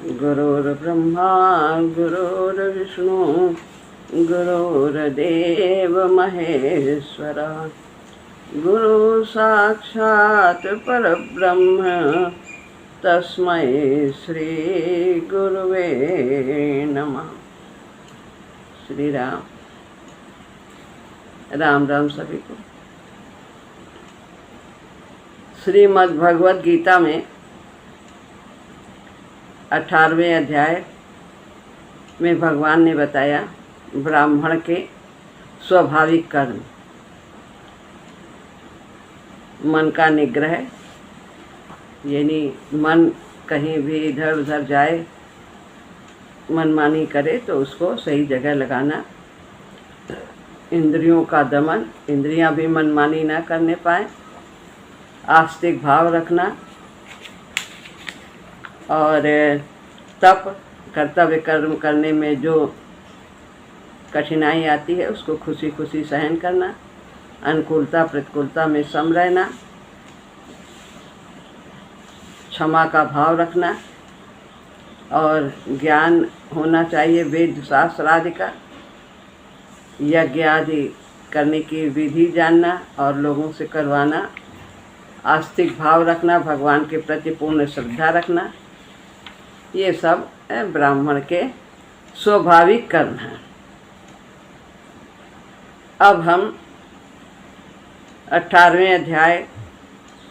गुरुर्ब्रह्मा गुरुर्विष्णु गुरुर्देव महेश्वर गुरु साक्षात् परब्रह्म तस्मै श्री गुरुवे नमः। श्री राम राम राम सभी को। श्रीमद् भगवद गीता में 18वें अध्याय में भगवान ने बताया ब्राह्मण के स्वाभाविक कर्म, मन का निग्रह, यानी मन कहीं भी इधर उधर जाए, मनमानी करे तो उसको सही जगह लगाना, इंद्रियों का दमन, इंद्रियां भी मनमानी ना करने पाए, आस्तिक भाव रखना और तप, कर्तव्य कर्म करने में जो कठिनाई आती है उसको खुशी खुशी सहन करना, अनुकूलता प्रतिकूलता में सम रहना, क्षमा का भाव रखना और ज्ञान होना चाहिए वेद शास्त्र आदि का, यज्ञ आदि करने की विधि जानना और लोगों से करवाना, आस्तिक भाव रखना, भगवान के प्रति पूर्ण श्रद्धा रखना, ये सब ब्राह्मण के स्वाभाविक कर्म हैं। अब हम 18वें अध्याय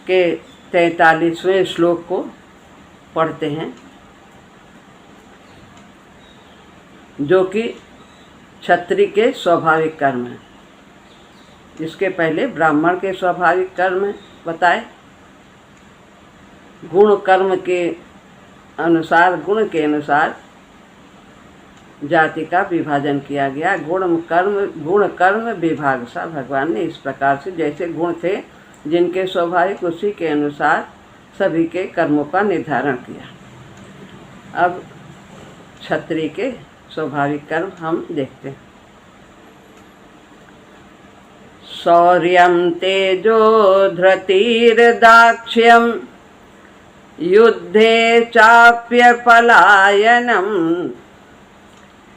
के 43वें श्लोक को पढ़ते हैं, जो कि क्षत्रिय के स्वाभाविक कर्म हैं। इसके पहले ब्राह्मण के स्वाभाविक कर्म बताए। गुण कर्म के अनुसार, गुण के अनुसार जाति का विभाजन किया गया। गुण कर्म विभाग सा भगवान ने इस प्रकार से, जैसे गुण थे जिनके स्वाभाविक, उसी के अनुसार सभी के कर्मों का निर्धारण किया। अब क्षत्रिय के स्वाभाविक कर्म हम देखते हैं। शौर्यं तेजो धृतिर्दाक्ष्यं युद्धे चाप्य पलायनम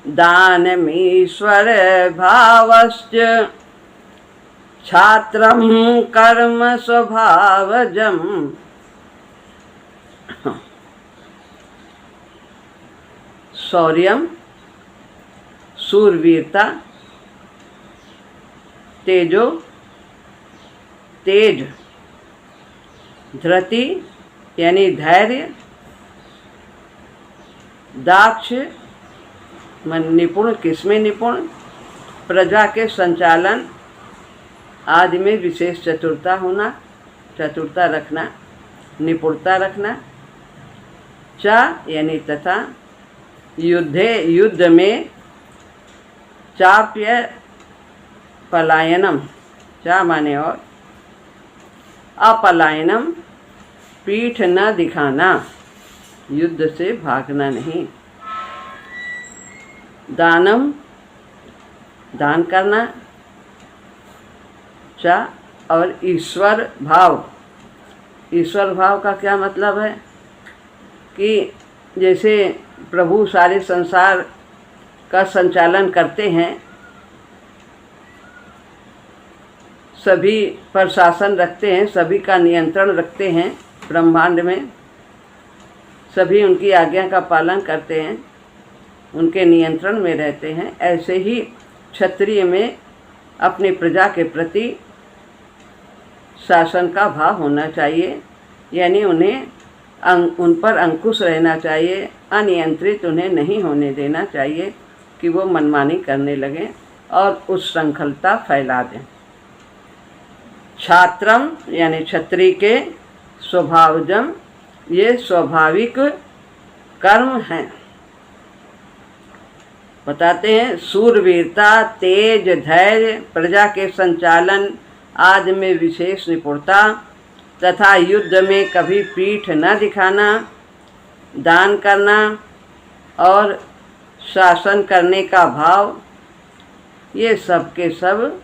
दानमीश्वर भावश्च छात्रं कर्म स्वभावजम्। शौर्यम शूरवीरता, तेजो तेज, धृति यानी धैर्य, दाक्ष मन निपुण, किसमें निपुण, प्रजा के संचालन आदि में विशेष चतुरता होना, चतुरता रखना, निपुणता रखना, च यानी तथा, युद्ध में चाप्य पलायनम, चा माने और, अपलायनम पीठ न दिखाना, युद्ध से भागना नहीं, दानम दान करना, चा और ईश्वर भाव। ईश्वर भाव का क्या मतलब है कि जैसे प्रभु सारे संसार का संचालन करते हैं, सभी पर शासन रखते हैं, सभी का नियंत्रण रखते हैं, ब्रह्मांड में सभी उनकी आज्ञा का पालन करते हैं, उनके नियंत्रण में रहते हैं। ऐसे ही क्षत्रिय में अपनी प्रजा के प्रति शासन का भाव होना चाहिए, यानी उन पर अंकुश रहना चाहिए, अनियंत्रित उन्हें नहीं होने देना चाहिए कि वो मनमानी करने लगें और उच्छृंखलता फैला दें। छात्रम यानी क्षत्रिय के स्वभावजम, ये स्वाभाविक कर्म हैं। बताते हैं, शूरवीरता, तेज, धैर्य, प्रजा के संचालन आदि में विशेष निपुणता तथा युद्ध में कभी पीठ न दिखाना, दान करना और शासन करने का भाव, ये सब के सब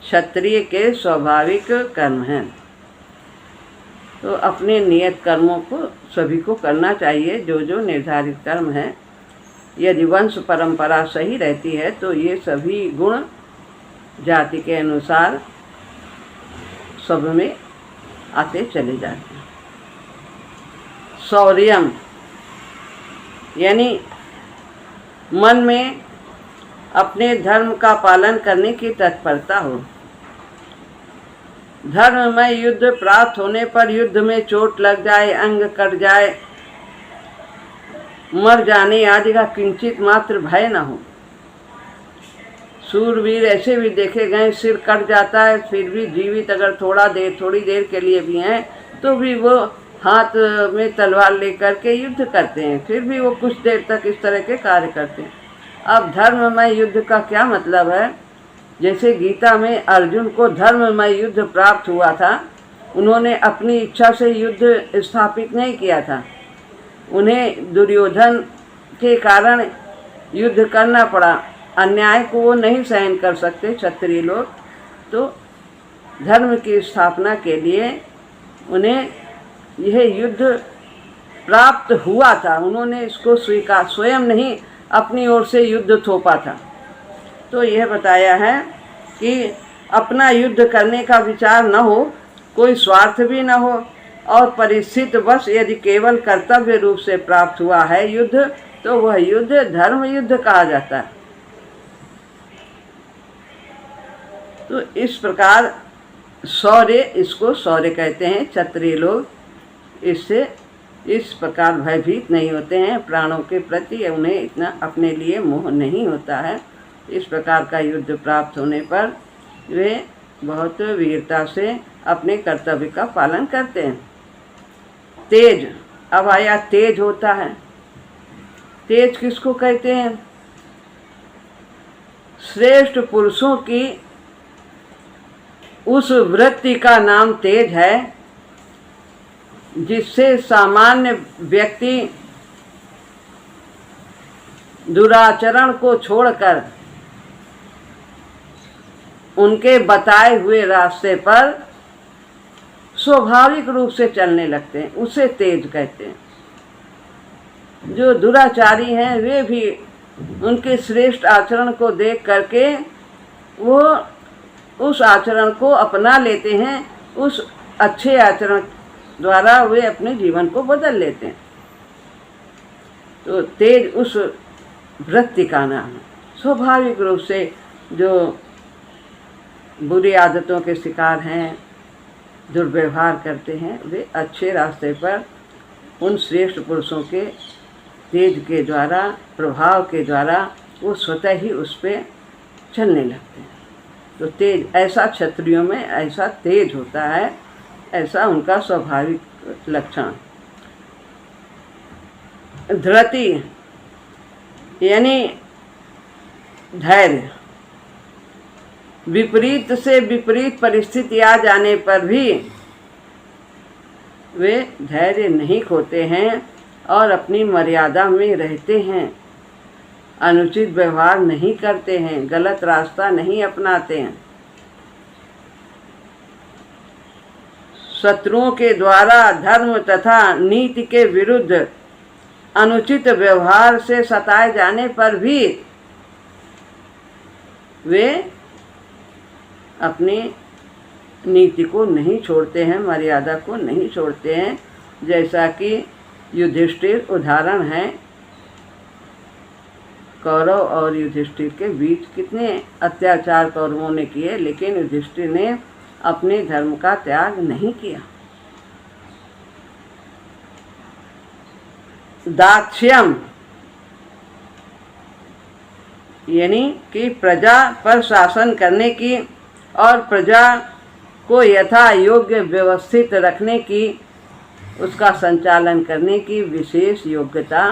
क्षत्रिय के स्वाभाविक कर्म हैं। तो अपने नियत कर्मों को सभी को करना चाहिए, जो जो निर्धारित कर्म है। यदि वंश परंपरा सही रहती है तो ये सभी गुण जाति के अनुसार सब में आते चले जाते हैं। शौर्यम यानी मन में अपने धर्म का पालन करने की तत्परता हो। धर्म में युद्ध प्राप्त होने पर युद्ध में चोट लग जाए, अंग कट जाए, मर जाने आदि का किंचित मात्र भय न हो। सूरवीर ऐसे भी देखे गए, सिर कट जाता है फिर भी जीवित अगर थोड़ी देर के लिए भी हैं तो भी वो हाथ में तलवार लेकर के युद्ध करते हैं, फिर भी वो कुछ देर तक इस तरह के कार्य करते हैं। अब धर्ममय युद्ध का क्या मतलब है? जैसे गीता में अर्जुन को धर्ममय युद्ध प्राप्त हुआ था, उन्होंने अपनी इच्छा से युद्ध स्थापित नहीं किया था, उन्हें दुर्योधन के कारण युद्ध करना पड़ा। अन्याय को वो नहीं सहन कर सकते क्षत्रिय लोग, तो धर्म की स्थापना के लिए उन्हें यह युद्ध प्राप्त हुआ था, उन्होंने इसको स्वीकार, स्वयं नहीं अपनी ओर से युद्ध थोपा था। तो यह बताया है कि अपना युद्ध करने का विचार न हो, कोई स्वार्थ भी न हो, और परिस्थिति बस यदि केवल कर्तव्य रूप से प्राप्त हुआ है युद्ध, तो वह युद्ध धर्म युद्ध कहा जाता है। तो इस प्रकार शौर्य, इसको शौर्य कहते हैं। क्षत्रिय लोग इससे इस प्रकार भयभीत नहीं होते हैं, प्राणों के प्रति उन्हें इतना अपने लिए मोह नहीं होता है। इस प्रकार का युद्ध प्राप्त होने पर वे बहुत वीरता से अपने कर्तव्य का पालन करते हैं। तेज, अब आया तेज होता है। तेज किसको कहते हैं? श्रेष्ठ पुरुषों की उस वृत्ति का नाम तेज है जिससे सामान्य व्यक्ति दुराचरण को छोड़कर उनके बताए हुए रास्ते पर स्वाभाविक रूप से चलने लगते हैं, उसे तेज कहते हैं। जो दुराचारी हैं वे भी उनके श्रेष्ठ आचरण को देख करके वो उस आचरण को अपना लेते हैं, उस अच्छे आचरण द्वारा वे अपने जीवन को बदल लेते हैं। तो तेज उस वृत्ति का नाम है। स्वाभाविक रूप से जो बुरी आदतों के शिकार हैं, दुर्व्यवहार करते हैं, वे अच्छे रास्ते पर उन श्रेष्ठ पुरुषों के तेज के द्वारा, प्रभाव के द्वारा वो स्वतः ही उस पर चलने लगते हैं। तो तेज, ऐसा क्षत्रियों में ऐसा तेज होता है, ऐसा उनका स्वाभाविक लक्षण। धृति यानी धैर्य, विपरीत से विपरीत परिस्थिति आ जाने पर भी वे धैर्य नहीं खोते हैं और अपनी मर्यादा में रहते हैं, अनुचित व्यवहार नहीं करते हैं, गलत रास्ता नहीं अपनाते हैं। शत्रुओं के द्वारा धर्म तथा नीति के विरुद्ध अनुचित व्यवहार से सताए जाने पर भी वे अपनी नीति को नहीं छोड़ते हैं, मर्यादा को नहीं छोड़ते हैं। जैसा कि युधिष्ठिर उदाहरण है, कौरव और युधिष्ठिर के बीच कितने अत्याचार कौरवों ने किए, लेकिन युधिष्ठिर ने अपने धर्म का त्याग नहीं किया। दाक्ष्यम यानी कि प्रजा पर शासन करने की और प्रजा को यथा योग्य व्यवस्थित रखने की, उसका संचालन करने की विशेष योग्यता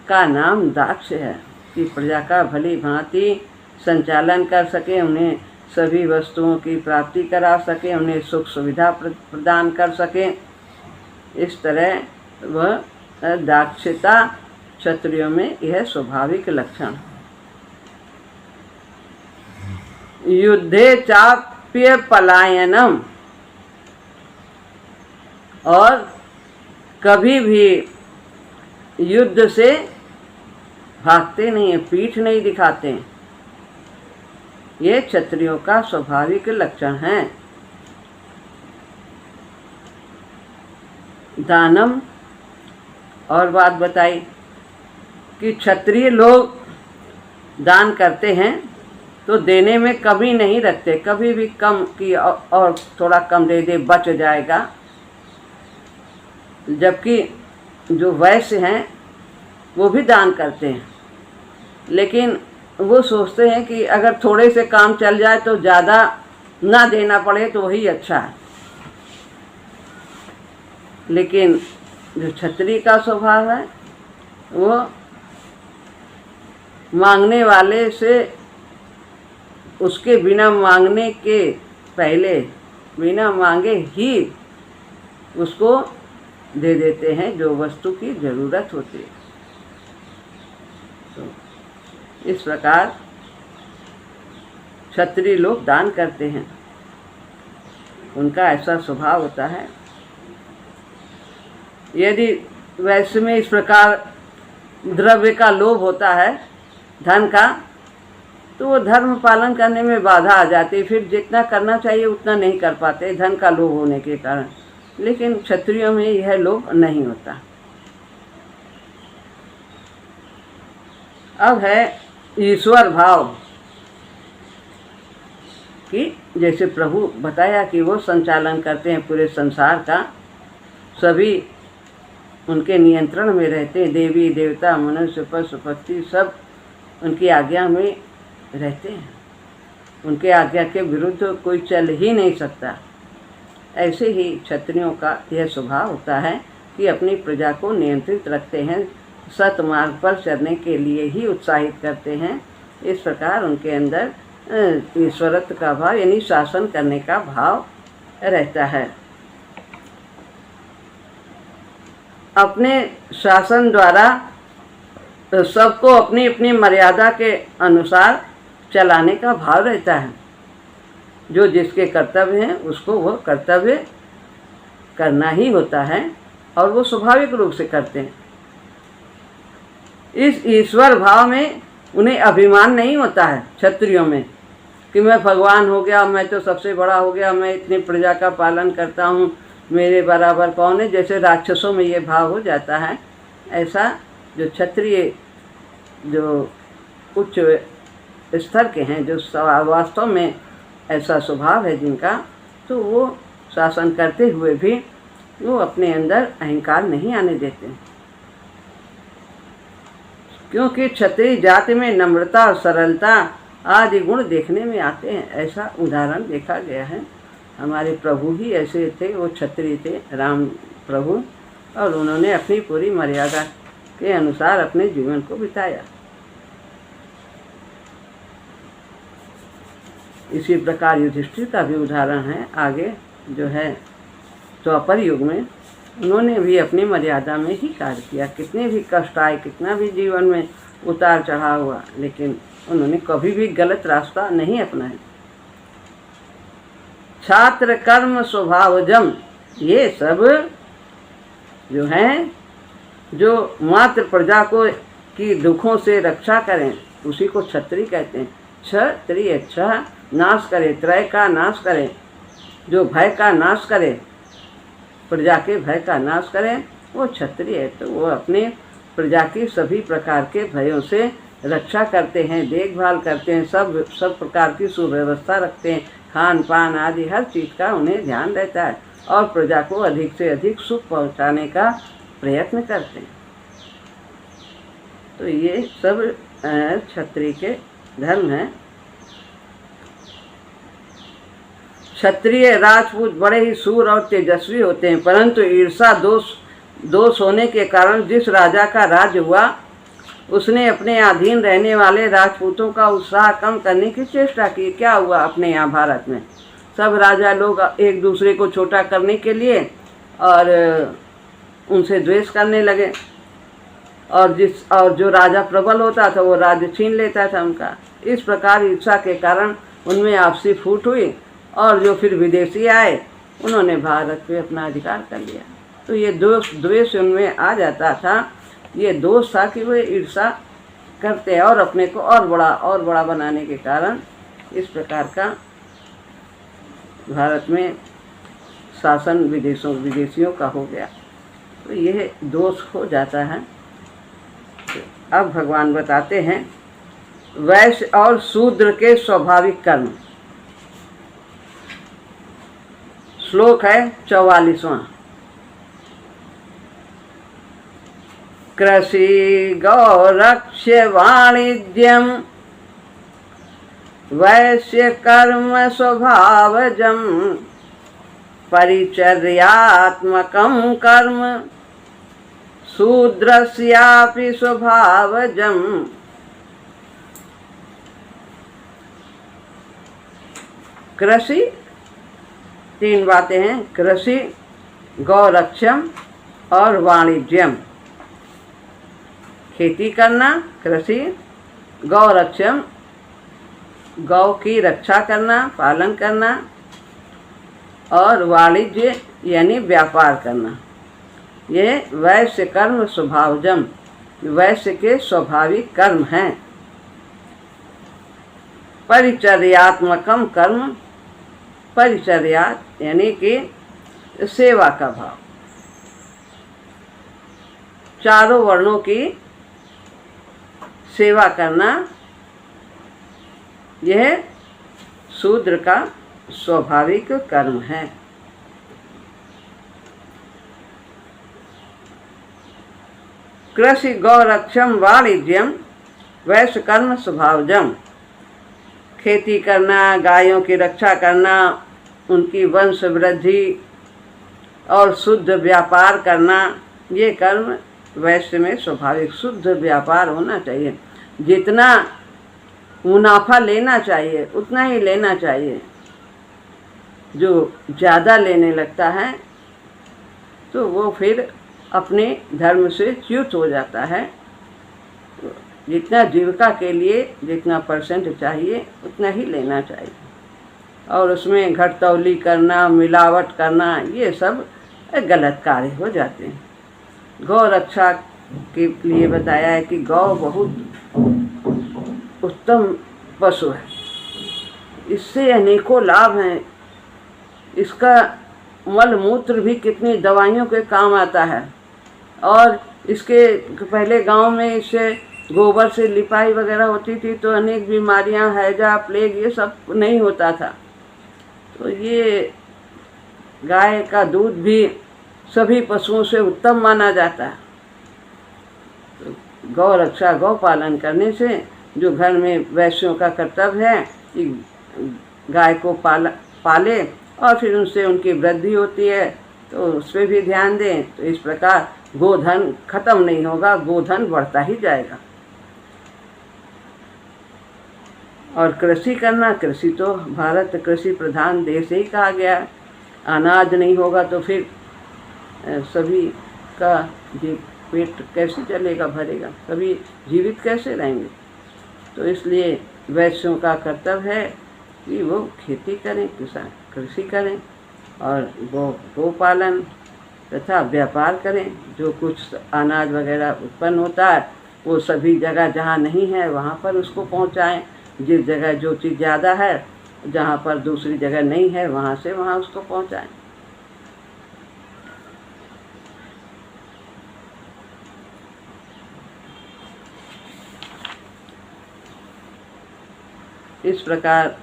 का नाम दाक्ष्य है। कि प्रजा का भली भांति संचालन कर सके, उन्हें सभी वस्तुओं की प्राप्ति करा सके, उन्हें सुख सुविधा प्रदान कर सके। इस तरह वह दाक्षिता क्षत्रियों में यह स्वाभाविक लक्षण। युद्धे चाप्य पलायनम और कभी भी युद्ध से भागते नहीं हैं, पीठ नहीं दिखाते हैं। ये क्षत्रियों का स्वाभाविक लक्षण है। दानम और बात बताई कि क्षत्रिय लोग दान करते हैं तो देने में कमी नहीं रखते, कभी भी कम की और थोड़ा कम दे दे बच जाएगा। जबकि जो वैश्य हैं वो भी दान करते हैं, लेकिन वो सोचते हैं कि अगर थोड़े से काम चल जाए तो ज़्यादा ना देना पड़े तो वही अच्छा है। लेकिन जो क्षत्रिय का स्वभाव है वो मांगने वाले से उसके बिना मांगने के पहले बिना मांगे ही उसको दे देते हैं जो वस्तु की ज़रूरत होती है। तो इस प्रकार क्षत्रिय लोग दान करते हैं, उनका ऐसा स्वभाव होता है। यदि वैश्य में इस प्रकार द्रव्य का लोभ होता है, धन का, तो वो धर्म पालन करने में बाधा आ जाती है, फिर जितना करना चाहिए उतना नहीं कर पाते धन का लोभ होने के कारण। लेकिन क्षत्रियों में यह लोभ नहीं होता। अब है ईश्वर भाव कि जैसे प्रभु बताया कि वो संचालन करते हैं पूरे संसार का, सभी उनके नियंत्रण में रहते हैं, देवी देवता मनुष्य पशु पक्षी सब उनकी आज्ञा में रहते हैं, उनके आज्ञा के विरुद्ध कोई चल ही नहीं सकता। ऐसे ही क्षत्रियों का यह स्वभाव होता है कि अपनी प्रजा को नियंत्रित रखते हैं, सतमार्ग पर चलने के लिए ही उत्साहित करते हैं। इस प्रकार उनके अंदर ईश्वरत्व का भाव यानी शासन करने का भाव रहता है। अपने शासन द्वारा सबको अपनी अपनी मर्यादा के अनुसार चलाने का भाव रहता है। जो जिसके कर्तव्य हैं उसको वह कर्तव्य करना ही होता है और वो स्वाभाविक रूप से करते हैं। इस ईश्वर भाव में उन्हें अभिमान नहीं होता है क्षत्रियों में कि मैं भगवान हो गया, मैं तो सबसे बड़ा हो गया, मैं इतनी प्रजा का पालन करता हूँ, मेरे बराबर कौन है। जैसे राक्षसों में ये भाव हो जाता है, ऐसा जो क्षत्रिय जो उच्च स्तर के हैं, जो वास्तव में ऐसा स्वभाव है जिनका, तो वो शासन करते हुए भी वो अपने अंदर अहंकार नहीं आने देते, क्योंकि क्षत्रिय जाति में नम्रता और सरलता आदि गुण देखने में आते हैं। ऐसा उदाहरण देखा गया है। हमारे प्रभु ही ऐसे थे, वो क्षत्रिय थे, राम प्रभु, और उन्होंने अपनी पूरी मर्यादा के अनुसार अपने जीवन को बिताया। इसी प्रकार युधिष्ठिर का भी उदाहरण है। आगे जो है द्वापर युग में उन्होंने भी अपनी मर्यादा में ही कार्य किया। कितने भी कष्ट आए, कितना भी जीवन में उतार चढ़ाव हुआ, लेकिन उन्होंने कभी भी गलत रास्ता नहीं अपनाया। छात्र कर्म स्वभावजम, ये सब जो हैं, जो मात्र प्रजा को की दुखों से रक्षा करें, उसी को क्षत्रिय कहते हैं। क्षत्रिय छह नाश करे, त्रय का नाश करे, जो भय का नाश करे, प्रजा के भय का नाश करे, वो क्षत्रिय है। तो वो अपने प्रजा की सभी प्रकार के भयों से रक्षा करते हैं, देखभाल करते हैं, सब प्रकार की सुव्यवस्था रखते हैं, खान पान आदि हर चीज़ का उन्हें ध्यान रहता है और प्रजा को अधिक से अधिक सुख पहुंचाने का प्रयत्न करते हैं। तो ये सब क्षत्रिय के धर्म हैं। क्षत्रिय राजपूत बड़े ही शूर और तेजस्वी होते हैं, परंतु ईर्षा दोष होने के कारण जिस राजा का राज्य हुआ, उसने अपने अधीन रहने वाले राजपूतों का उत्साह कम करने की चेष्टा की। क्या हुआ अपने यहाँ भारत में? सब राजा लोग एक दूसरे को छोटा करने के लिए और उनसे द्वेष करने लगे, और जो राजा प्रबल होता था वो राज्य छीन लेता था उनका। इस प्रकार ईर्षा के कारण उनमें आपसी फूट हुई और जो फिर विदेशी आए उन्होंने भारत पे अपना अधिकार कर लिया। तो ये द्वेष उनमें आ जाता था। ये दोष था कि वे ईर्षा करते हैं और अपने को और बड़ा बनाने के कारण इस प्रकार का भारत में शासन विदेशियों का हो गया। तो यह दोष हो जाता है। अब भगवान बताते हैं वैश्य और शूद्र के स्वाभाविक कर्म। श्लोक है 44वां। कृषि गौरक्ष्य वाणिज्यम वैश्य कर्म स्वभावजम परिचर्यात्मकं कर्म शूद्रस्यापि स्वभावजम। कृषि 3 बातें हैं, कृषि, गौरक्षम और वाणिज्यम। खेती करना, कृषि, गौरक्षम, गौ की रक्षा करना, पालन करना, और वाणिज्य यानी व्यापार करना। ये वैश्य कर्म स्वभावजम, वैश्य के स्वाभाविक कर्म हैं। परिचर्यात्मकम कर्म, परिचर्या यानी कि सेवा का भाव। चारों वर्णों की सेवा करना यह शूद्र का स्वाभाविक कर्म है। कृषि गौरक्षम वाणिज्यम वैश्य कर्म स्वभावजम। खेती करना, गायों की रक्षा करना, उनकी वंश वृद्धि और शुद्ध व्यापार करना, ये कर्म वैश्य में स्वाभाविक शुद्ध व्यापार होना चाहिए। जितना मुनाफा लेना चाहिए उतना ही लेना चाहिए। जो ज़्यादा लेने लगता है तो वो फिर अपने धर्म से च्युत हो जाता है। जितना जीविका के लिए जितना परसेंट चाहिए उतना ही लेना चाहिए, और उसमें घटतौली करना, मिलावट करना, ये सब गलत कार्य हो जाते हैं। गौ रक्षा के लिए बताया है कि गौ बहुत उत्तम पशु है, इससे अनेकों लाभ हैं। इसका मल मूत्र भी कितनी दवाइयों के काम आता है, और इसके पहले गांव में इससे गोबर से लिपाई वगैरह होती थी तो अनेक बीमारियां, हैजा, प्लेग, ये सब नहीं होता था। तो ये गाय का दूध भी सभी पशुओं से उत्तम माना जाता है। तो गौ रक्षा, गौ पालन करने से जो घर में वैश्यों का कर्तव्य है कि गाय को पाले और फिर उनसे उनकी वृद्धि होती है, तो उस पर भी ध्यान दें। तो इस प्रकार गोधन खत्म नहीं होगा, गोधन बढ़ता ही जाएगा। और कृषि करना, कृषि तो भारत कृषि प्रधान देश ही कहा गया है। अनाज नहीं होगा तो फिर सभी का पेट कैसे चलेगा, भरेगा, सभी जीवित कैसे रहेंगे। तो इसलिए वैश्यों का कर्तव्य है कि वो खेती करें, किसान कृषि करें और गो पालन तथा व्यापार करें। जो कुछ अनाज वगैरह उत्पन्न होता है वो सभी जगह जहाँ नहीं है वहाँ पर उसको पहुँचाएं। जिस जगह जो चीज़ ज़्यादा है, जहाँ पर दूसरी जगह नहीं है, वहाँ से वहाँ उसको पहुँचाएं। इस प्रकार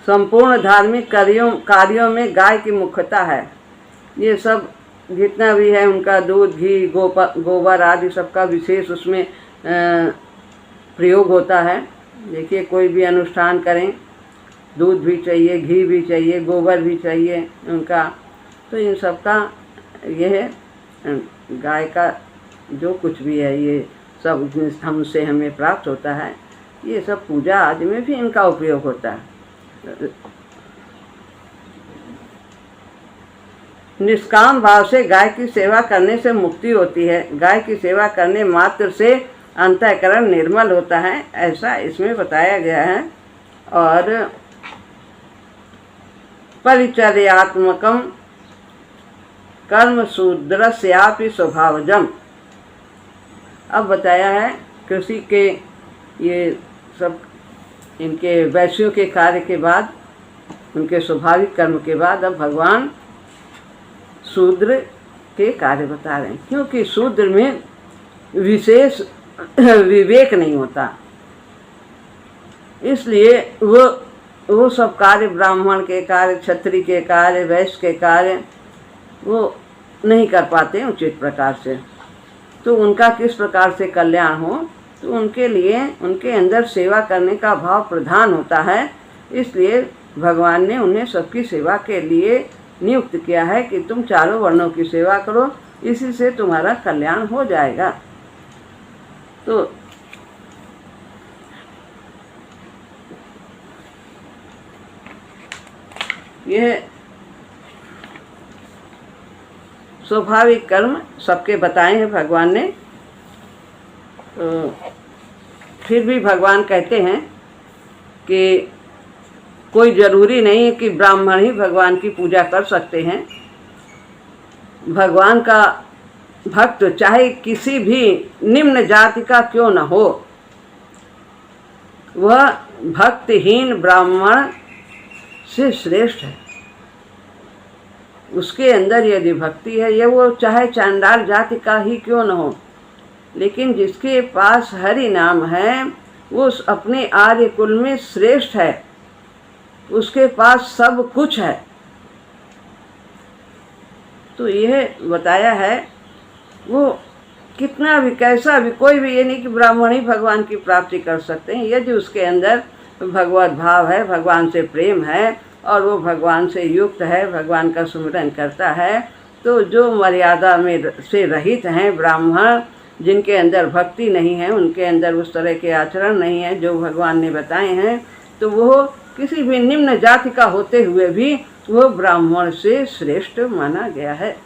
संपूर्ण धार्मिक कार्यों में गाय की मुख्यता है। ये सब जितना भी है उनका दूध, घी, गोबर आदि सबका विशेष उसमें प्रयोग होता है। देखिए कोई भी अनुष्ठान करें, दूध भी चाहिए, घी भी चाहिए, गोबर भी चाहिए उनका। तो इन सब का यह गाय का जो कुछ भी है ये सब हमसे हमें प्राप्त होता है। ये सब पूजा आदि में भी इनका उपयोग होता है। निष्काम भाव से गाय की सेवा करने से मुक्ति होती है। गाय की सेवा करने मात्र से अंतःकरण निर्मल होता है, ऐसा इसमें बताया गया है। और परिचर्यात्मकम कर्म शूद्रस्यापि स्वभावजम। अब बताया है कृषि के ये सब इनके वैश्यों के कार्य के बाद, उनके स्वाभाविक कर्म के बाद अब भगवान शूद्र के कार्य बता रहे हैं, क्योंकि शूद्र में विशेष विवेक नहीं होता, इसलिए वो सब कार्य, ब्राह्मण के कार्य, क्षत्रिय के कार्य, वैश्य के कार्य वो नहीं कर पाते उचित प्रकार से। तो उनका किस प्रकार से कल्याण हो, तो उनके लिए उनके अंदर सेवा करने का भाव प्रधान होता है। इसलिए भगवान ने उन्हें सबकी सेवा के लिए नियुक्त किया है कि तुम चारों वर्णों की सेवा करो, इसी से तुम्हारा कल्याण हो जाएगा। तो यह स्वाभाविक कर्म सबके बताए हैं भगवान ने। तो फिर भी भगवान कहते हैं कि कोई ज़रूरी नहीं है कि ब्राह्मण ही भगवान की पूजा कर सकते हैं। भगवान का भक्त चाहे किसी भी निम्न जाति का क्यों न हो, वह भक्तिहीन ब्राह्मण से श्रेष्ठ है। उसके अंदर यदि भक्ति है, ये वो चाहे चांडाल जाति का ही क्यों न हो, लेकिन जिसके पास हरि नाम है वो अपने आर्य कुल में श्रेष्ठ है, उसके पास सब कुछ है। तो यह बताया है वो कितना भी कैसा भी, कोई भी ये नहीं कि ब्राह्मण ही भगवान की प्राप्ति कर सकते हैं। यदि उसके अंदर भगवत भाव है, भगवान से प्रेम है और वो भगवान से युक्त है, भगवान का सुमिरन करता है, तो जो मर्यादा में से रहित हैं ब्राह्मण, जिनके अंदर भक्ति नहीं है, उनके अंदर उस तरह के आचरण नहीं है जो भगवान ने बताए हैं, तो वो किसी भी निम्न जाति का होते हुए भी वो ब्राह्मण से श्रेष्ठ माना गया है।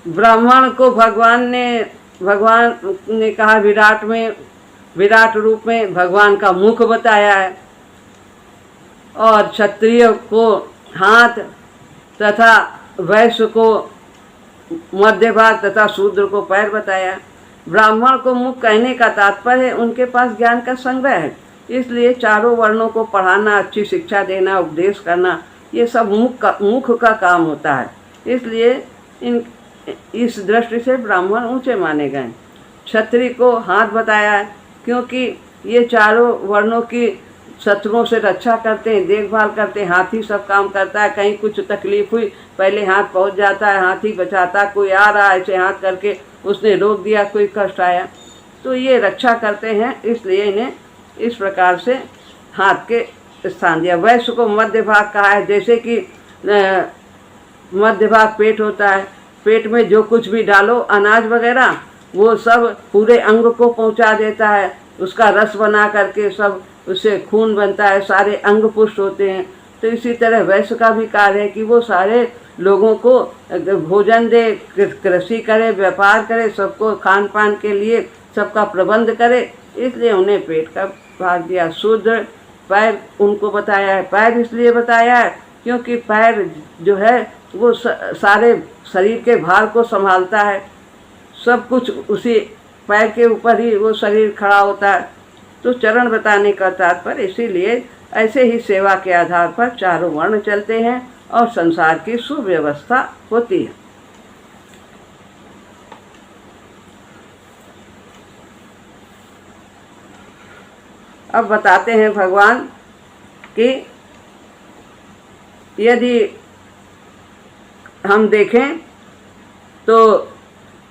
ब्राह्मण को भगवान ने कहा विराट रूप में भगवान का मुख बताया है, और क्षत्रिय को हाथ तथा वैश्य को मध्य भाग तथा शूद्र को पैर बताया। ब्राह्मण को मुख कहने का तात्पर्य उनके पास ज्ञान का संग्रह है, इसलिए चारों वर्णों को पढ़ाना, अच्छी शिक्षा देना, उपदेश करना, ये सब मुख का काम होता है। इसलिए इस दृष्टि से ब्राह्मण ऊंचे माने गए। क्षत्रिय को हाथ बताया है, क्योंकि ये चारों वर्णों की शत्रुओं से रक्षा करते हैं, देखभाल करते हैं। हाथी सब काम करता है, कहीं कुछ तकलीफ हुई पहले हाथ पहुंच जाता है, हाथी बचाता। कोई आ रहा है ऐसे हाथ करके उसने रोक दिया, कोई कष्ट आया तो ये रक्षा करते हैं, इसलिए इन्हें इस प्रकार से हाथ के स्थान दिया। वैश्य को मध्य भाग कहा है, जैसे कि मध्य भाग पेट होता है, पेट में जो कुछ भी डालो अनाज वगैरह वो सब पूरे अंग को पहुंचा देता है, उसका रस बना करके सब उससे खून बनता है, सारे अंग पुष्ट होते हैं। तो इसी तरह वैश्य का भी कार्य है कि वो सारे लोगों को भोजन दे, कृषि करे, व्यापार करे, सबको खान पान के लिए सबका प्रबंध करे, इसलिए उन्हें पेट का भाग दिया। शूद्र पैर उनको बताया है, पैर इसलिए बताया है क्योंकि पैर जो है वो सारे शरीर के भार को संभालता है, सब कुछ उसी पैर के ऊपर ही वो शरीर खड़ा होता है। तो चरण बताने का तात्पर्य इसीलिए ऐसे ही सेवा के आधार पर चारों वर्ण चलते हैं और संसार की सुव्यवस्था होती है। अब बताते हैं भगवान कि यदि हम देखें तो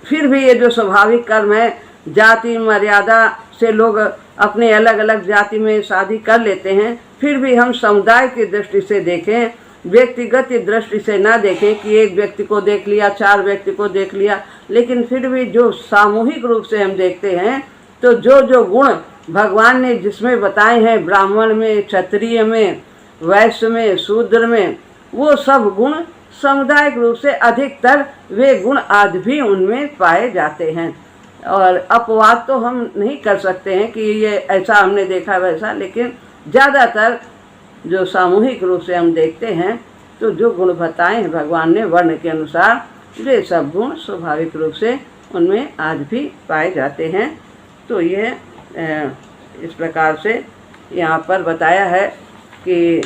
फिर भी ये जो स्वाभाविक कर्म है, जाति मर्यादा से लोग अपने अलग अलग जाति में शादी कर लेते हैं, फिर भी हम समुदाय की दृष्टि से देखें, व्यक्तिगत दृष्टि से ना देखें कि एक व्यक्ति को देख लिया, चार व्यक्ति को देख लिया, लेकिन फिर भी जो सामूहिक रूप से हम देखते हैं तो जो जो गुण भगवान ने जिसमें बताए हैं, ब्राह्मण में, क्षत्रिय में, वैश्य में, शूद्र में, वो सब गुण सामुदायिक रूप से अधिकतर वे गुण आज भी उनमें पाए जाते हैं। और अपवाद तो हम नहीं कर सकते हैं कि ये ऐसा हमने देखा वैसा, लेकिन ज़्यादातर जो सामूहिक रूप से हम देखते हैं तो जो गुण बताए हैं भगवान ने वर्ण के अनुसार, वे सब गुण स्वाभाविक रूप से उनमें आज भी पाए जाते हैं। तो ये इस प्रकार से यहाँ पर बताया है कि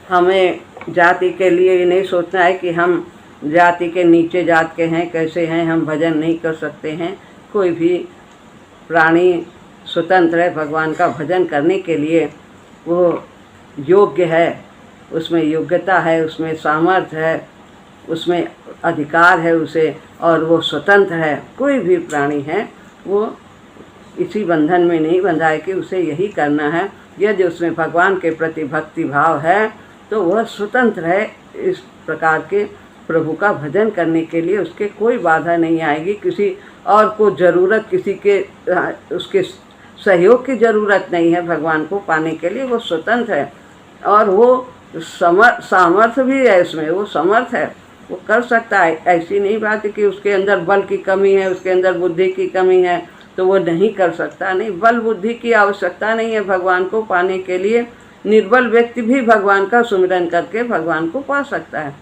हमें जाति के लिए ये नहीं सोचना है कि हम जाति के नीचे जात के हैं, कैसे हैं, हम भजन नहीं कर सकते हैं। कोई भी प्राणी स्वतंत्र है, भगवान का भजन करने के लिए वो योग्य है, उसमें योग्यता है, उसमें सामर्थ्य है, उसमें अधिकार है उसे, और वो स्वतंत्र है। कोई भी प्राणी है वो इसी बंधन में नहीं बंधा है कि उसे यही करना है। यदि उसमें भगवान के प्रति भक्ति भाव है तो वह स्वतंत्र है इस प्रकार के प्रभु का भजन करने के लिए। उसके कोई बाधा नहीं आएगी, किसी और को ज़रूरत, किसी के उसके सहयोग की ज़रूरत नहीं है भगवान को पाने के लिए। वो स्वतंत्र है और वो सामर्थ्य भी है, इसमें वो समर्थ है, वो कर सकता है। ऐसी नहीं बात है कि उसके अंदर बल की कमी है, उसके अंदर बुद्धि की कमी है तो वो नहीं कर सकता। नहीं, बल बुद्धि की आवश्यकता नहीं है भगवान को पाने के लिए। निर्बल व्यक्ति भी भगवान का सुमिरन करके भगवान को पा सकता है।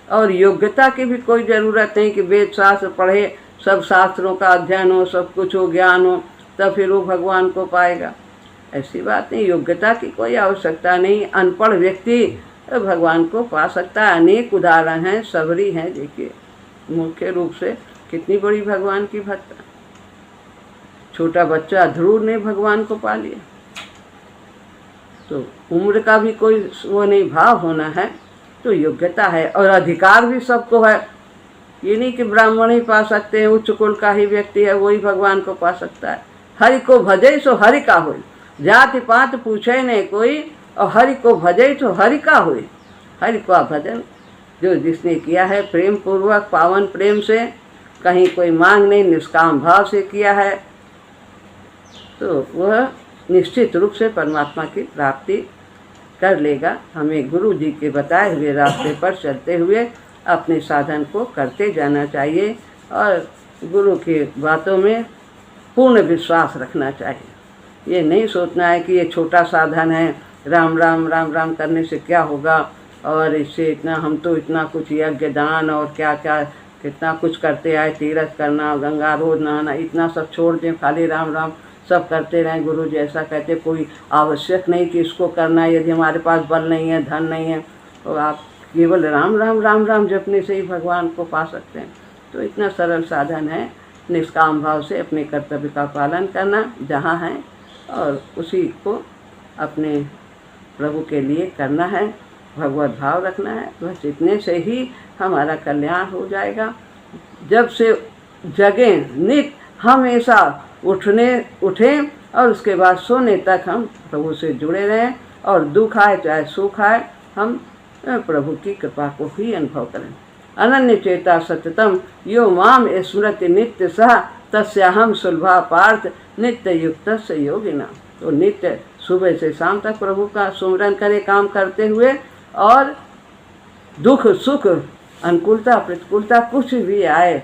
और योग्यता की भी कोई ज़रूरत नहीं कि वेद शास्त्र पढ़े, सब शास्त्रों का अध्ययन हो, सब कुछ हो, ज्ञान हो, तब फिर वो भगवान को पाएगा। ऐसी बात नहीं, योग्यता की कोई आवश्यकता नहीं। अनपढ़ व्यक्ति भगवान को पा सकता है। अनेक उदाहरण हैं, सबरी हैं। देखिए मुख्य रूप से कितनी बड़ी भगवान की भक्त, छोटा बच्चा ध्रुव ने भगवान को पा लिया। तो उम्र का भी कोई वो नहीं, भाव होना है तो योग्यता है। और अधिकार भी सबको है, ये नहीं कि ब्राह्मण ही पा सकते हैं, उच्च कुल का ही व्यक्ति है वही भगवान को पा सकता है। हरि को भजे सो हरि का होय, जाति पात पूछे नहीं कोई, और हरि को भजे तो हरि का होय। हरि का भजन जो जिसने किया है प्रेम पूर्वक, पावन प्रेम से, कहीं कोई मांग नहीं, निष्काम भाव से किया है, तो वह निश्चित रूप से परमात्मा की प्राप्ति कर लेगा। हमें गुरु जी के बताए हुए रास्ते पर चलते हुए अपने साधन को करते जाना चाहिए और गुरु की बातों में पूर्ण विश्वास रखना चाहिए। ये नहीं सोचना है कि ये छोटा साधन है, राम राम राम राम करने से क्या होगा, और इससे इतना, हम तो इतना कुछ यज्ञ दान और क्या क्या कितना कुछ करते आए, तीर्थ करना, गंगा रोज नहाना, इतना सब छोड़ दें, खाली राम राम सब करते रहें। गुरु जी ऐसा कहते, कोई आवश्यक नहीं कि इसको करना है। यदि हमारे पास बल नहीं है, धन नहीं है, तो आप केवल राम राम राम राम जपने से ही भगवान को पा सकते हैं। तो इतना सरल साधन है, निष्काम भाव से अपने कर्तव्य का पालन करना जहाँ है, और उसी को अपने प्रभु के लिए करना है, भगवत भाव रखना है। बस इतने से ही हमारा कल्याण हो जाएगा। जब से जगें, नित हमेशा उठें और उसके बाद सोने तक हम प्रभु से जुड़े रहें, और दुख आए चाहे सुख आए, हम प्रभु की कृपा को ही अनुभव करें। अनन्य चेता सततम यो माम स्मृति नित्य सह तस्याहम सुलभा पार्थ नित्य युक्त से योगिना। तो नित्य सुबह से शाम तक प्रभु का सुमिरन करें काम करते हुए, और दुख सुख अनुकूलता प्रतिकूलता कुछ भी आए,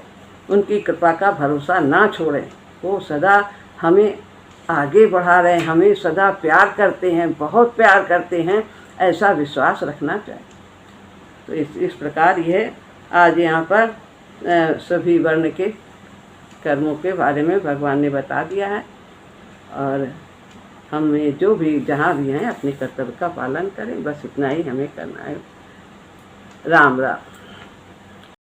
उनकी कृपा का भरोसा ना छोड़ें। वो सदा हमें आगे बढ़ा रहे हैं, हमें सदा प्यार करते हैं, बहुत प्यार करते हैं, ऐसा विश्वास रखना चाहिए। तो इस प्रकार यह आज यहाँ पर सभी वर्ण के कर्मों के बारे में भगवान ने बता दिया है, और हमें जो भी जहाँ भी हैं अपने कर्तव्य का पालन करें, बस इतना ही हमें करना है। राम राम।